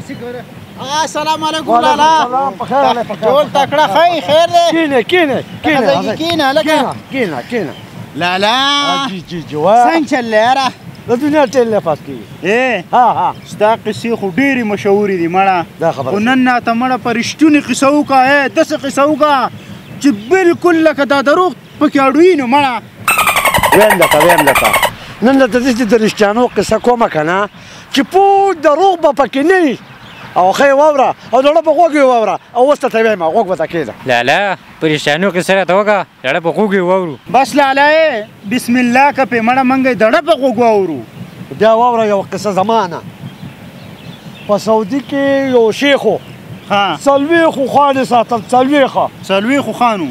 السلام علیکم لالا ټول تکړه خیر دی کینه لکه کینه لالا جی څنګه چل یاره د دنیا ټیل نه پاس کیږي ها ستا قصې خو ډېرې مشهورې دي مړه دا خبره خو نن راته مړه په رښتونې قصه وکړه داسې قصه وکړه چې بالکل لکه دا دروغ پکې اړوي نو مړه ویم درته نن درته داسې د رښتیانو قصه کومه که نه چې پوه دروغ به پکې نه وي او ښه یې واوره او زړه په غوږ یې واوره او اوس درته وایم غوږ به ته کېږده لالا په رښتیانو قصه راته وکړه زړه په غوږ یې واورو بس لالا بسم الله که پې مړه موږ یې دړه په غوږ واورو بیا واوره یوه قصه زما نه په سعودي کې یو شیخ و څلوېښت خوانې ساتل څلوېښت خوانو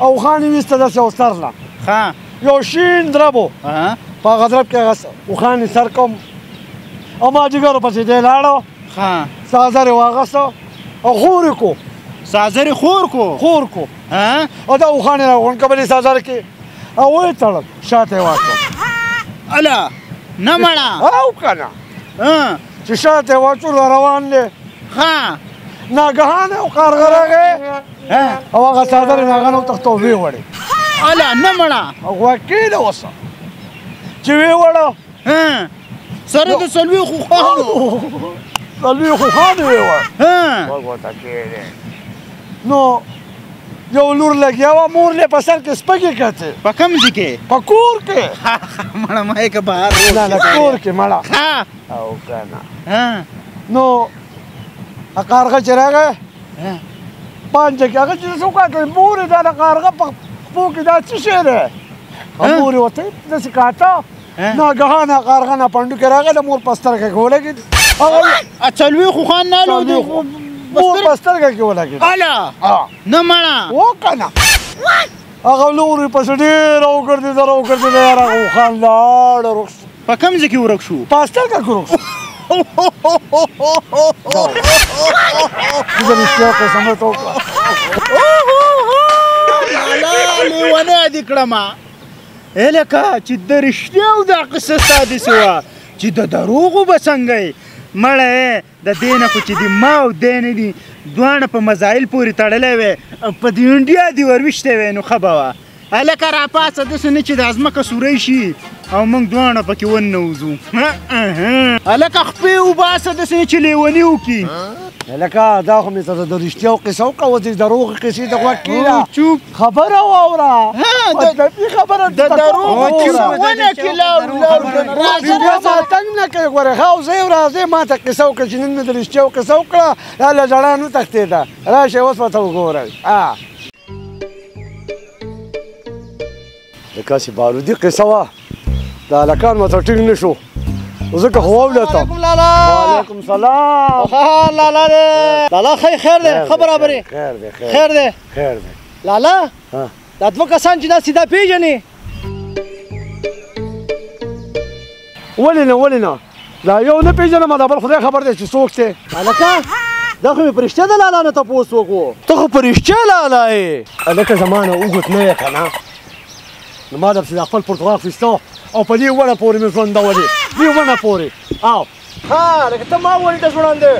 او خوانې ویسته داسې یو سر نه یو شین درب و په هغه درب کې هغه اوښانې سر کوم او مازدیګر پسې دی لاړو سازر یې واغسته او خور یې کو سازر یې خور کو او دا اوښانې راغونډ که بلې سازر کې او ویې تړل شاته یې واچول اله نه مړه او که نه چې شاته یې واچول روان دی ناګهانه یو کارغه راغی او هغه سازر یې هغه نه وتښته ویې وړې اله نه مړه او غوږ کېږده اوسه چې ویې وړه سره د څلوېښتو خوانو خوانې ویې وړه غوږ ورته کېږدی نو یو لور لګیا وه مور یې په سر کې سپږې کتې په کوم ځای کې په کور کې مړه ما یې که بهر نه کور کې مړه او که نه نو هغه کارغه چې راغی پانجه کې هغه چې څه وکړه مور یې دا د کارغه په خپو کې دا څه شی دی مور یې ورته داسې کاته ناګهانه کارغه نه پنډو کې راغی د مور په سترګه کې ولګېد څلوېښت خوان نه مور په سترګه کې ولګېد اله نه مړه و که نه هغه لور یې پسې ډېر راوګرځېده یاره هغه اوښان لاړه ورک شو په کوم ځای کې ورک شو په سترګه کې ورک شو زه رښتیا قسم درته وکړه لالا لیونی دې کړمه لکه چې د رښتیاو دا قصه ستا داسې وه چې د دروغو به څنګه یې مړه د دې نه خو چې د ما او دی نه دي دواړه په مزایل پورې تړلی وی په د انډیا دې ورویشتی وی نو ښه به وه هلکه راپاڅه داسې نه چې دا ځمکه سوری شي او موږ دواړه پکې وننوځو هلکه خپې وباسه داسې نه چې لیوني وکړي هلکه دا خو مې ته د رښتیاو قصه وکړه اوس د دروغو قصې ته غوږ کېږده خبره واوره مطلبي خبره د دروغو ونه کې لاړو تنګ نه کوي ګوره ښه او زه یو راځې ما ته قصه وکړه چې نن مې د رښتیاو قصه وکړه یا له ژړا نه تښتېده راشئ اوس ورته وګورئ لکه چې بارودي قصه وه د هلکان ورته ټینګ نه شو ځکه خو واولېته وعلیکم سلام لالا خیر دی ښه برابر یې خیر دی لالا دا دوه کسان چې دا سیده پېژنې ولې نه دا یو نه پېژنم دا بل خدای خبر دی چې څوک دی هلکه دا خو مې په رښتیا د لالا نه تپوس وکړو ته خو په رښتیا لالا یې هلکه زما نه اوږد نه یې که نه نو ما درپسې دا خپل پرتګال اخیسته او په دې ونه پورې مې ژوندولې دې ونه پورې او ښه لکه ته ما وویل ته ژوړندې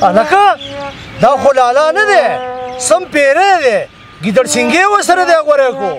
هلکه دا خو لالا نه دی سم پیری دی ګیدړ سینګې ورسره دی غوره کو